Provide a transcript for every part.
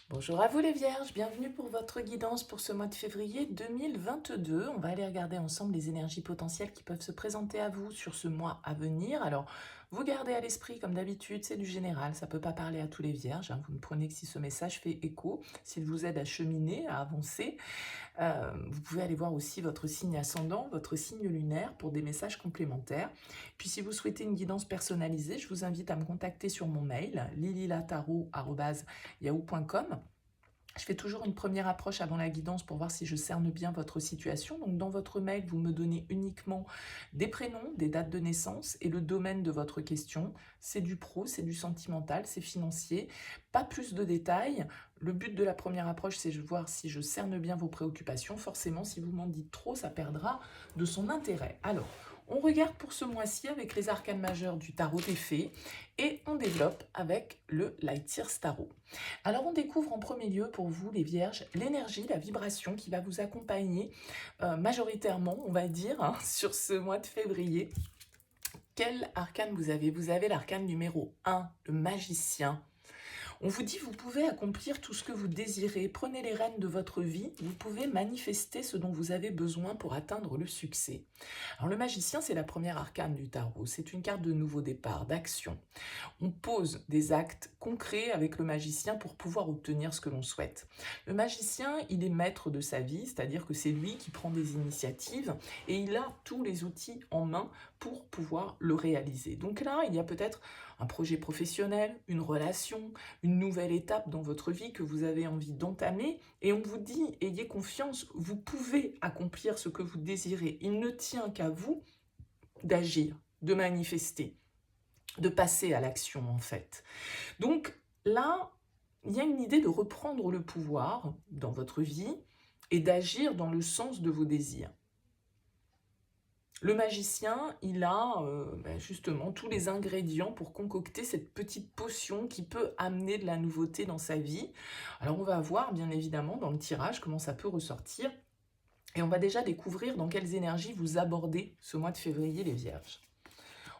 Bonjour à vous les Vierges, bienvenue pour votre guidance pour ce mois de février 2022. On va aller regarder ensemble les énergies potentielles qui peuvent se présenter à vous sur ce mois à venir. Alors, vous gardez à l'esprit, comme d'habitude, c'est du général, ça ne peut pas parler à tous les Vierges, hein. Vous ne prenez que si ce message fait écho, s'il vous aide à cheminer, à avancer. Vous pouvez aller voir aussi votre signe ascendant, votre signe lunaire pour des messages complémentaires. Puis si vous souhaitez une guidance personnalisée, je vous invite à me contacter sur mon mail lililataro@yahoo.com. Je fais toujours une première approche avant la guidance pour voir si je cerne bien votre situation. Donc dans votre mail, vous me donnez uniquement des prénoms, des dates de naissance et le domaine de votre question. C'est du pro, c'est du sentimental, c'est financier. Pas plus de détails. Le but de la première approche, c'est de voir si je cerne bien vos préoccupations. Forcément, si vous m'en dites trop, ça perdra de son intérêt. Alors, on regarde pour ce mois-ci avec les arcanes majeurs du tarot des fées et on développe avec le Light Years Tarot. Alors on découvre en premier lieu pour vous les Vierges l'énergie, la vibration qui va vous accompagner majoritairement, on va dire, hein, sur ce mois de février. Quel arcane vous avez? Vous avez l'arcane numéro 1, le magicien. On vous dit, vous pouvez accomplir tout ce que vous désirez. Prenez les rênes de votre vie. Vous pouvez manifester ce dont vous avez besoin pour atteindre le succès. Alors le magicien, c'est la première arcane du tarot. C'est une carte de nouveau départ, d'action. On pose des actes concrets avec le magicien pour pouvoir obtenir ce que l'on souhaite. Le magicien, il est maître de sa vie, c'est-à-dire que c'est lui qui prend des initiatives et il a tous les outils en main pour pouvoir le réaliser. Donc là, il y a peut-être un projet professionnel, une relation, une nouvelle étape dans votre vie que vous avez envie d'entamer et on vous dit, ayez confiance, vous pouvez accomplir ce que vous désirez. Il ne tient qu'à vous d'agir, de manifester, de passer à l'action en fait. Donc là, il y a une idée de reprendre le pouvoir dans votre vie et d'agir dans le sens de vos désirs. Le magicien, il a justement tous les ingrédients pour concocter cette petite potion qui peut amener de la nouveauté dans sa vie. Alors on va voir bien évidemment dans le tirage comment ça peut ressortir et on va déjà découvrir dans quelles énergies vous abordez ce mois de février les Vierges.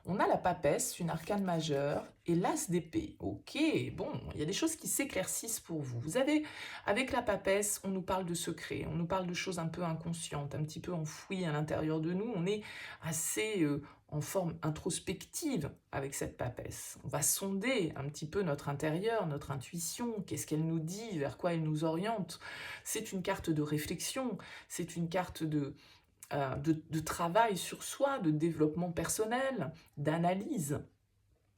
On a la papesse, une arcane majeure, et l'as d'épée. Ok, bon, il y a des choses qui s'éclaircissent pour vous. Vous avez, avec la papesse, on nous parle de secrets, on nous parle de choses un peu inconscientes, un petit peu enfouies à l'intérieur de nous. On est assez en forme introspective avec cette papesse. On va sonder un petit peu notre intérieur, notre intuition, qu'est-ce qu'elle nous dit, vers quoi elle nous oriente. C'est une carte de réflexion, c'est une carte de travail sur soi, de développement personnel, d'analyse,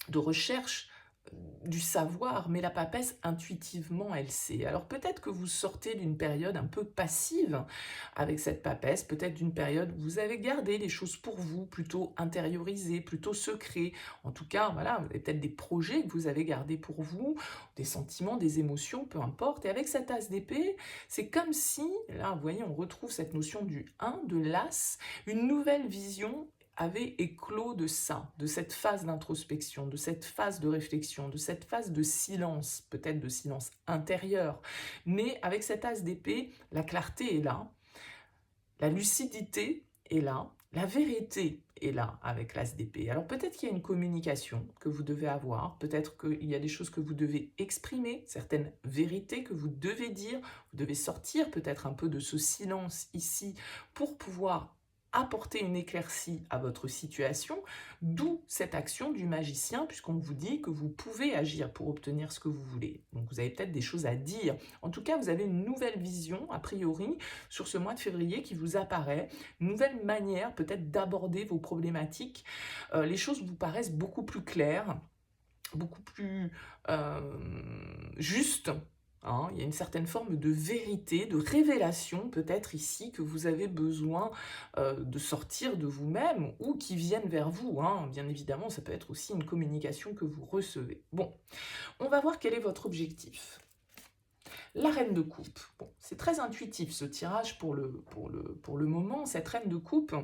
de recherche du savoir, mais la papesse, intuitivement, elle sait. Alors peut-être que vous sortez d'une période un peu passive avec cette papesse, peut-être d'une période où vous avez gardé les choses pour vous, plutôt intériorisées, plutôt secrets. En tout cas, voilà, vous avez peut-être des projets que vous avez gardés pour vous, des sentiments, des émotions, peu importe. Et avec cette as d'épée, c'est comme si, là, vous voyez, on retrouve cette notion du 1, de l'as, une nouvelle vision avait éclos de ça, de cette phase d'introspection, de cette phase de réflexion, de cette phase de silence, peut-être de silence intérieur. Mais avec cette as d'épée, la clarté est là, la lucidité est là, la vérité est là avec l'as d'épée. Alors peut-être qu'il y a une communication que vous devez avoir, peut-être qu'il y a des choses que vous devez exprimer, certaines vérités que vous devez dire, vous devez sortir peut-être un peu de ce silence ici pour pouvoir apporter une éclaircie à votre situation, d'où cette action du magicien, puisqu'on vous dit que vous pouvez agir pour obtenir ce que vous voulez. Donc vous avez peut-être des choses à dire. En tout cas, vous avez une nouvelle vision, a priori, sur ce mois de février qui vous apparaît, une nouvelle manière peut-être d'aborder vos problématiques. Les choses vous paraissent beaucoup plus claires, beaucoup plus justes. Hein, il y a une certaine forme de vérité, de révélation peut-être ici que vous avez besoin de sortir de vous-même ou qui viennent vers vous. Hein. Bien évidemment, ça peut être aussi une communication que vous recevez. Bon, on va voir quel est votre objectif. La reine de coupe. Bon, c'est très intuitif ce tirage pour le moment. Cette reine de coupe,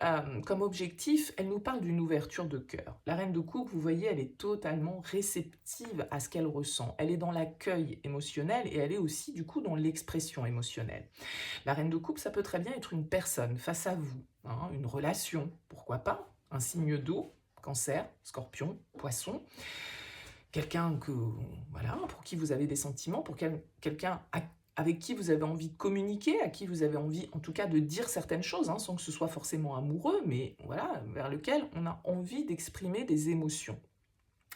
comme objectif, elle nous parle d'une ouverture de cœur. La reine de coupe, vous voyez, elle est totalement réceptive à ce qu'elle ressent. Elle est dans l'accueil émotionnel et elle est aussi du coup dans l'expression émotionnelle. La reine de coupe, ça peut très bien être une personne face à vous, hein, une relation, pourquoi pas, un signe d'eau, cancer, scorpion, poisson. quelqu'un voilà, pour qui vous avez des sentiments, pour quelqu'un avec qui vous avez envie de communiquer, à qui vous avez envie, en tout cas, de dire certaines choses, hein, sans que ce soit forcément amoureux, mais voilà, vers lequel on a envie d'exprimer des émotions.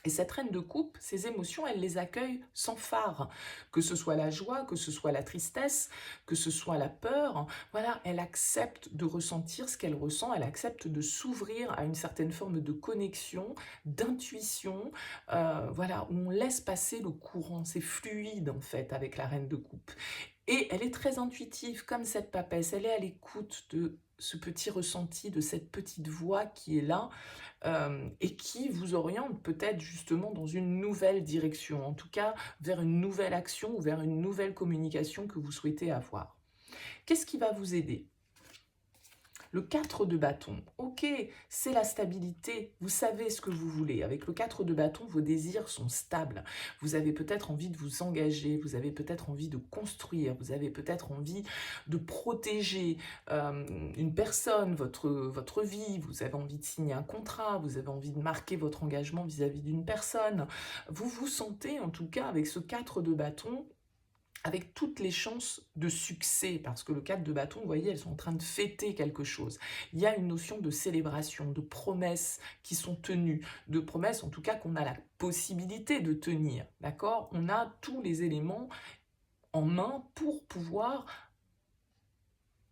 Et cette reine de coupe, ses émotions, elle les accueille sans phare, que ce soit la joie, que ce soit la tristesse, que ce soit la peur. Voilà, elle accepte de ressentir ce qu'elle ressent, elle accepte de s'ouvrir à une certaine forme de connexion, d'intuition, voilà, où on laisse passer le courant, c'est fluide en fait avec la reine de coupe. Et elle est très intuitive, comme cette papesse, elle est à l'écoute de ce petit ressenti, de cette petite voix qui est là, et qui vous oriente peut-être justement dans une nouvelle direction, en tout cas vers une nouvelle action ou vers une nouvelle communication que vous souhaitez avoir. Qu'est-ce qui va vous aider? Le 4 de bâton, ok, c'est la stabilité, vous savez ce que vous voulez. Avec le 4 de bâton, vos désirs sont stables. Vous avez peut-être envie de vous engager, vous avez peut-être envie de construire, vous avez peut-être envie de protéger une personne, votre vie, vous avez envie de signer un contrat, vous avez envie de marquer votre engagement vis-à-vis d'une personne. Vous vous sentez, en tout cas, avec ce 4 de bâton, avec toutes les chances de succès, parce que le 4 de bâton, vous voyez, elles sont en train de fêter quelque chose. Il y a une notion de célébration, de promesses qui sont tenues, de promesses en tout cas qu'on a la possibilité de tenir, d'accord? On a tous les éléments en main pour pouvoir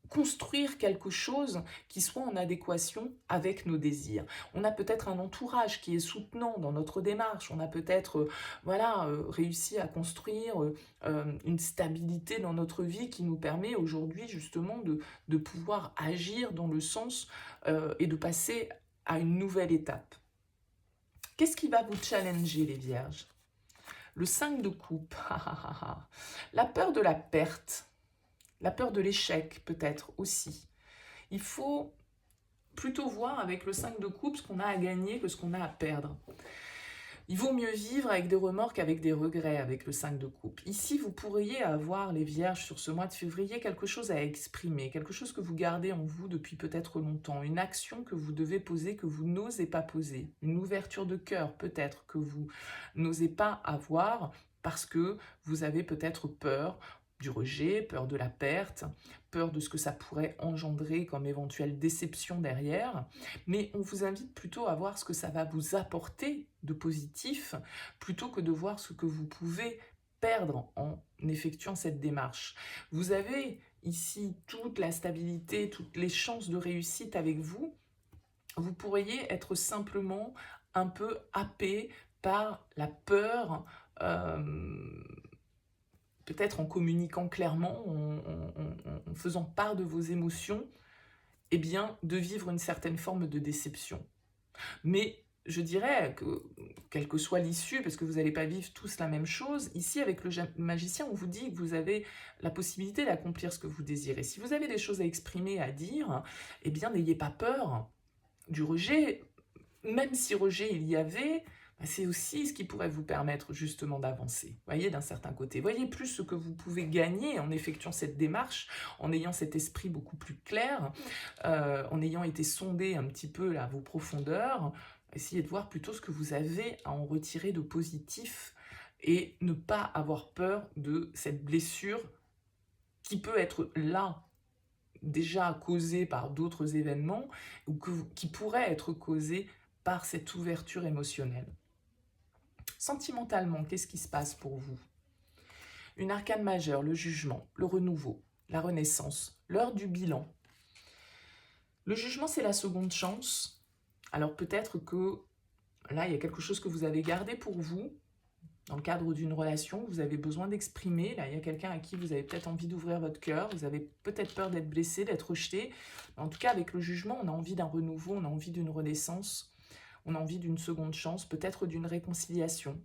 construire quelque chose qui soit en adéquation avec nos désirs. On a peut-être un entourage qui est soutenant dans notre démarche, on a peut-être voilà, réussi à construire une stabilité dans notre vie qui nous permet aujourd'hui justement de pouvoir agir dans le sens et de passer à une nouvelle étape. Qu'est-ce qui va vous challenger les vierges? Le 5 de coupe, la peur de la perte. La peur de l'échec, peut-être, aussi. Il faut plutôt voir avec le 5 de coupe ce qu'on a à gagner que ce qu'on a à perdre. Il vaut mieux vivre avec des remords qu'avec des regrets avec le 5 de coupe. Ici, vous pourriez avoir, les vierges, sur ce mois de février, quelque chose à exprimer, quelque chose que vous gardez en vous depuis peut-être longtemps, une action que vous devez poser, que vous n'osez pas poser, une ouverture de cœur, peut-être, que vous n'osez pas avoir parce que vous avez peut-être peur du rejet, peur de la perte, peur de ce que ça pourrait engendrer comme éventuelle déception derrière, mais on vous invite plutôt à voir ce que ça va vous apporter de positif, plutôt que de voir ce que vous pouvez perdre en effectuant cette démarche. Vous avez ici toute la stabilité, toutes les chances de réussite avec vous. Vous pourriez être simplement un peu happé par la peur, peut-être en communiquant clairement, en faisant part de vos émotions, eh bien, de vivre une certaine forme de déception. Mais je dirais que, quelle que soit l'issue, parce que vous n'allez pas vivre tous la même chose, ici, avec le magicien, on vous dit que vous avez la possibilité d'accomplir ce que vous désirez. Si vous avez des choses à exprimer, à dire, eh bien, n'ayez pas peur du rejet. Même si rejet il y avait, c'est aussi ce qui pourrait vous permettre justement d'avancer, voyez, d'un certain côté. Voyez plus ce que vous pouvez gagner en effectuant cette démarche, en ayant cet esprit beaucoup plus clair, en ayant été sondé un petit peu là, vos profondeurs. Essayez de voir plutôt ce que vous avez à en retirer de positif et ne pas avoir peur de cette blessure qui peut être là, déjà causée par d'autres événements, ou qui pourrait être causée par cette ouverture émotionnelle. Sentimentalement, qu'est-ce qui se passe pour vous? Une arcane majeure, le jugement, le renouveau, la renaissance, l'heure du bilan. Le jugement, c'est la seconde chance. Alors peut-être que là, il y a quelque chose que vous avez gardé pour vous, dans le cadre d'une relation, vous avez besoin d'exprimer. Là, il y a quelqu'un à qui vous avez peut-être envie d'ouvrir votre cœur, vous avez peut-être peur d'être blessé, d'être rejeté. En tout cas, avec le jugement, on a envie d'un renouveau, on a envie d'une renaissance, on a envie d'une seconde chance, peut-être d'une réconciliation.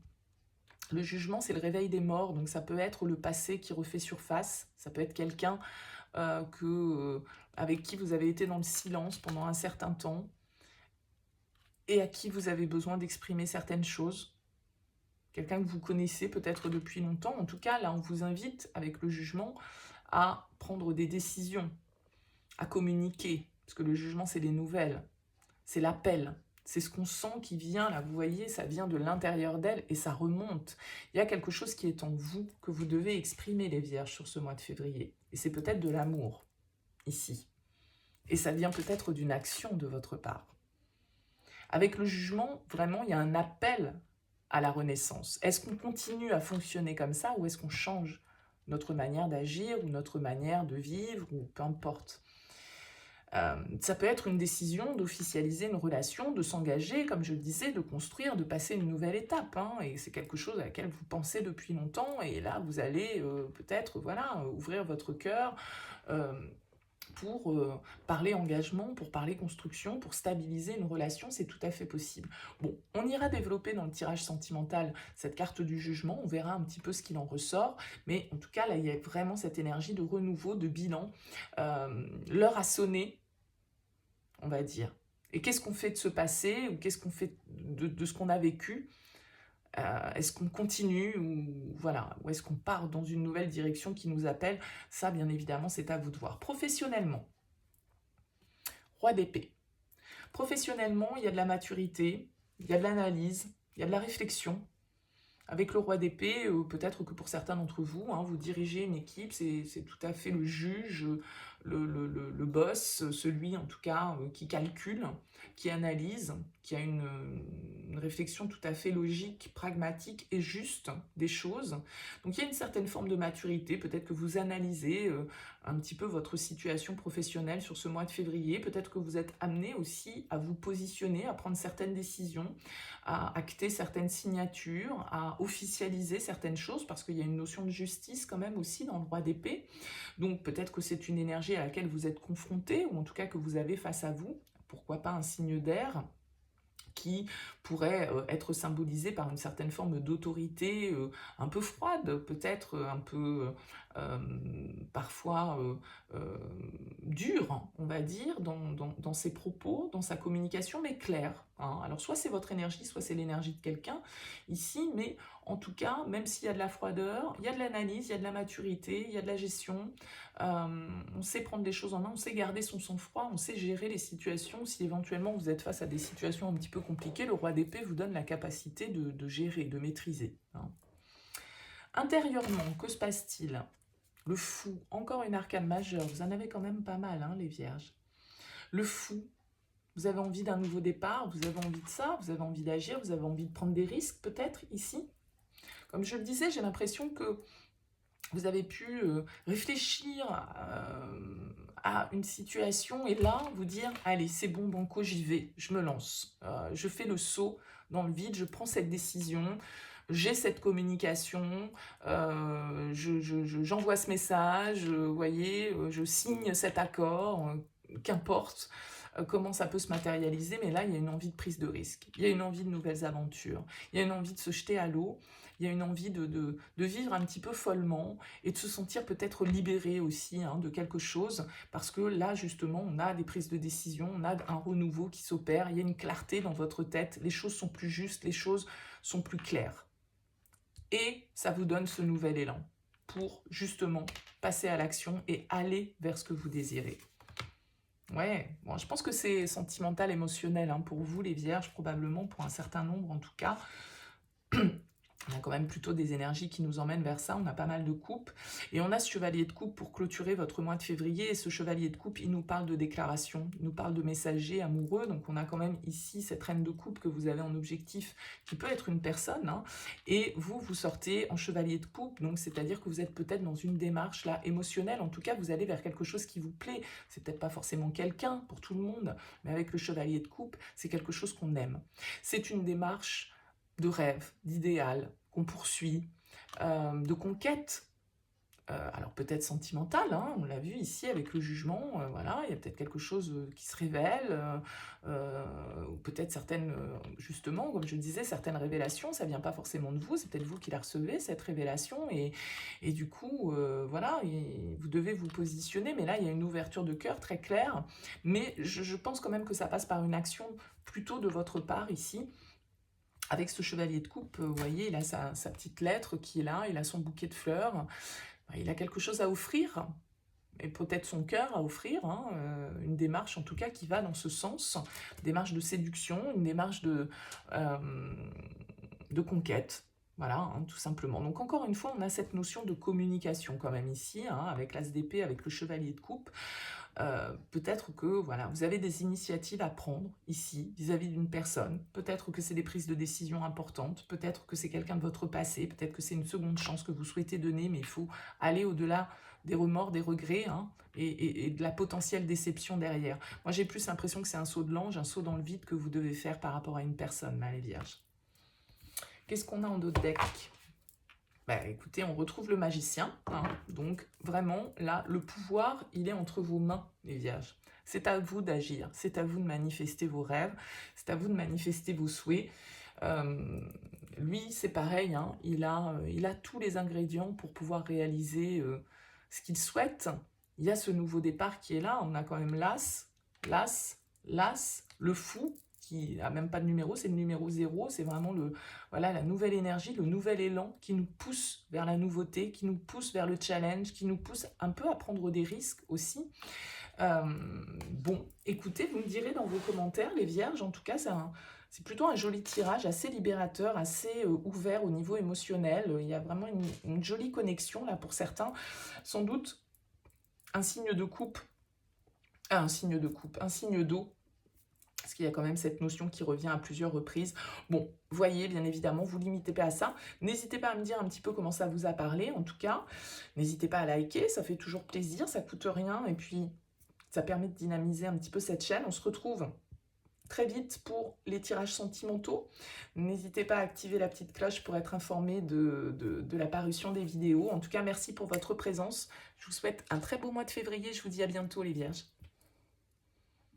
Le jugement, c'est le réveil des morts, donc ça peut être le passé qui refait surface, ça peut être quelqu'un avec qui vous avez été dans le silence pendant un certain temps et à qui vous avez besoin d'exprimer certaines choses. Quelqu'un que vous connaissez peut-être depuis longtemps. En tout cas, là, on vous invite, avec le jugement, à prendre des décisions, à communiquer, parce que le jugement, c'est les nouvelles, c'est l'appel, c'est ce qu'on sent qui vient, là, vous voyez, ça vient de l'intérieur d'elle et ça remonte. Il y a quelque chose qui est en vous, que vous devez exprimer, les Vierges, sur ce mois de février. Et c'est peut-être de l'amour, ici. Et ça vient peut-être d'une action de votre part. Avec le jugement, vraiment, il y a un appel à la renaissance. Est-ce qu'on continue à fonctionner comme ça ou est-ce qu'on change notre manière d'agir ou notre manière de vivre ou peu importe. Ça peut être une décision d'officialiser une relation, de s'engager, comme je le disais, de construire, de passer une nouvelle étape. Hein, et c'est quelque chose à laquelle vous pensez depuis longtemps. Et là, vous allez peut-être voilà, ouvrir votre cœur pour parler engagement, pour parler construction, pour stabiliser une relation, c'est tout à fait possible. Bon, on ira développer dans le tirage sentimental cette carte du jugement, on verra un petit peu ce qu'il en ressort, mais en tout cas, là, il y a vraiment cette énergie de renouveau, de bilan. L'heure a sonné, on va dire. Et qu'est-ce qu'on fait de ce passé, ou qu'est-ce qu'on fait de ce qu'on a vécu? Est-ce qu'on continue ou voilà, ou est-ce qu'on part dans une nouvelle direction qui nous appelle? Ça, bien évidemment, c'est à vous de voir. Professionnellement, roi d'épée. Professionnellement, il y a de la maturité, il y a de l'analyse, il y a de la réflexion. Avec le roi d'épée, peut-être que pour certains d'entre vous, hein, vous dirigez une équipe, c'est tout à fait le juge, le boss, celui en tout cas qui calcule, qui analyse, qui a une réflexion tout à fait logique, pragmatique et juste des choses. Donc il y a une certaine forme de maturité, peut-être que vous analysez un petit peu votre situation professionnelle sur ce mois de février, peut-être que vous êtes amené aussi à vous positionner, à prendre certaines décisions, à acter certaines signatures, à officialiser certaines choses, parce qu'il y a une notion de justice quand même aussi dans le roi d'épée. Donc peut-être que c'est une énergie à laquelle vous êtes confronté, ou en tout cas que vous avez face à vous. Pourquoi pas un signe d'air qui pourrait être symbolisé par une certaine forme d'autorité un peu froide, peut-être un peu parfois dure, on va dire, dans ses propos, dans sa communication, mais claire. Hein. Alors soit c'est votre énergie, soit c'est l'énergie de quelqu'un ici, mais en tout cas, même s'il y a de la froideur, il y a de l'analyse, il y a de la maturité, il y a de la gestion, on sait prendre les choses en main, on sait garder son sang-froid, on sait gérer les situations. Si éventuellement vous êtes face à des situations un petit peu compliquées, le roi d'épée vous donne la capacité de gérer, de maîtriser. Hein. Intérieurement, que se passe-t-il? Le fou, encore une arcane majeure, vous en avez quand même pas mal, hein, les vierges. Le fou, vous avez envie d'un nouveau départ, vous avez envie de ça, vous avez envie d'agir, vous avez envie de prendre des risques peut-être ici. Comme je le disais, j'ai l'impression que vous avez pu réfléchir à une situation et là, vous dire, allez, c'est bon, banco, j'y vais, je me lance. Je fais le saut dans le vide, je prends cette décision, j'ai cette communication, j'envoie ce message, vous voyez, je signe cet accord, qu'importe comment ça peut se matérialiser, mais là, il y a une envie de prise de risque, il y a une envie de nouvelles aventures, il y a une envie de se jeter à l'eau, il y a une envie de vivre un petit peu follement et de se sentir peut-être libéré aussi hein, de quelque chose, parce que là, justement, on a des prises de décision, on a un renouveau qui s'opère, il y a une clarté dans votre tête, les choses sont plus justes, les choses sont plus claires. Et ça vous donne ce nouvel élan pour justement passer à l'action et aller vers ce que vous désirez. Ouais, bon, je pense que c'est sentimental, émotionnel hein, pour vous les vierges, probablement pour un certain nombre en tout cas. On a quand même plutôt des énergies qui nous emmènent vers ça, on a pas mal de coupes. Et on a ce chevalier de coupe pour clôturer votre mois de février. Et ce chevalier de coupe, il nous parle de déclaration, il nous parle de messager amoureux. Donc on a quand même ici cette reine de coupe que vous avez en objectif, qui peut être une personne. Hein, et vous, vous sortez en chevalier de coupe, donc c'est-à-dire que vous êtes peut-être dans une démarche là émotionnelle. En tout cas, vous allez vers quelque chose qui vous plaît. C'est peut-être pas forcément quelqu'un pour tout le monde, mais avec le chevalier de coupe, c'est quelque chose qu'on aime. C'est une démarche de rêve, d'idéal, qu'on poursuit, de conquête, alors peut-être sentimentale, hein, on l'a vu ici avec le jugement, voilà, il y a peut-être quelque chose qui se révèle, ou peut-être certaines, justement, comme je disais, certaines révélations, ça vient pas forcément de vous, c'est peut-être vous qui la recevez, cette révélation, et du coup, voilà, vous devez vous positionner, mais là, il y a une ouverture de cœur très claire, mais je pense quand même que ça passe par une action plutôt de votre part ici. Avec ce chevalier de coupe, vous voyez, il a sa petite lettre qui est là, il a son bouquet de fleurs, il a quelque chose à offrir, et peut-être son cœur à offrir, hein, une démarche en tout cas qui va dans ce sens, démarche de séduction, une démarche de conquête. Voilà, hein, tout simplement. Donc encore une fois, on a cette notion de communication quand même ici, hein, avec l'as d'épée, avec le chevalier de coupe. Peut-être que voilà, vous avez des initiatives à prendre ici vis-à-vis d'une personne. Peut-être que c'est des prises de décision importantes. Peut-être que c'est quelqu'un de votre passé. Peut-être que c'est une seconde chance que vous souhaitez donner, mais il faut aller au-delà des remords, des regrets, hein, et de la potentielle déception derrière. Moi, j'ai plus l'impression que c'est un saut de l'ange, un saut dans le vide que vous devez faire par rapport à une personne, les vierges. Qu'est-ce qu'on a en d'autres deck? Bah, écoutez, on retrouve le magicien, hein, donc vraiment, là, le pouvoir, il est entre vos mains, les vierges. C'est à vous d'agir, c'est à vous de manifester vos rêves, c'est à vous de manifester vos souhaits. Lui, c'est pareil, hein, il a tous les ingrédients pour pouvoir réaliser ce qu'il souhaite. Il y a ce nouveau départ qui est là, on a quand même l'as, le fou, qui n'a même pas de numéro, c'est le numéro 0, c'est vraiment voilà, la nouvelle énergie, le nouvel élan qui nous pousse vers la nouveauté, qui nous pousse vers le challenge, qui nous pousse un peu à prendre des risques aussi. Bon, écoutez, vous me direz dans vos commentaires, les vierges, en tout cas, c'est plutôt un joli tirage, assez libérateur, assez ouvert au niveau émotionnel. Il y a vraiment une jolie connexion là pour certains. Sans doute un signe de coupe, un signe d'eau, parce qu'il y a quand même cette notion qui revient à plusieurs reprises. Bon, voyez, bien évidemment, vous ne limitez pas à ça. N'hésitez pas à me dire un petit peu comment ça vous a parlé, en tout cas. N'hésitez pas à liker, ça fait toujours plaisir, ça coûte rien, et puis ça permet de dynamiser un petit peu cette chaîne. On se retrouve très vite pour les tirages sentimentaux. N'hésitez pas à activer la petite cloche pour être informé de la parution des vidéos. En tout cas, merci pour votre présence. Je vous souhaite un très beau mois de février. Je vous dis à bientôt, les vierges.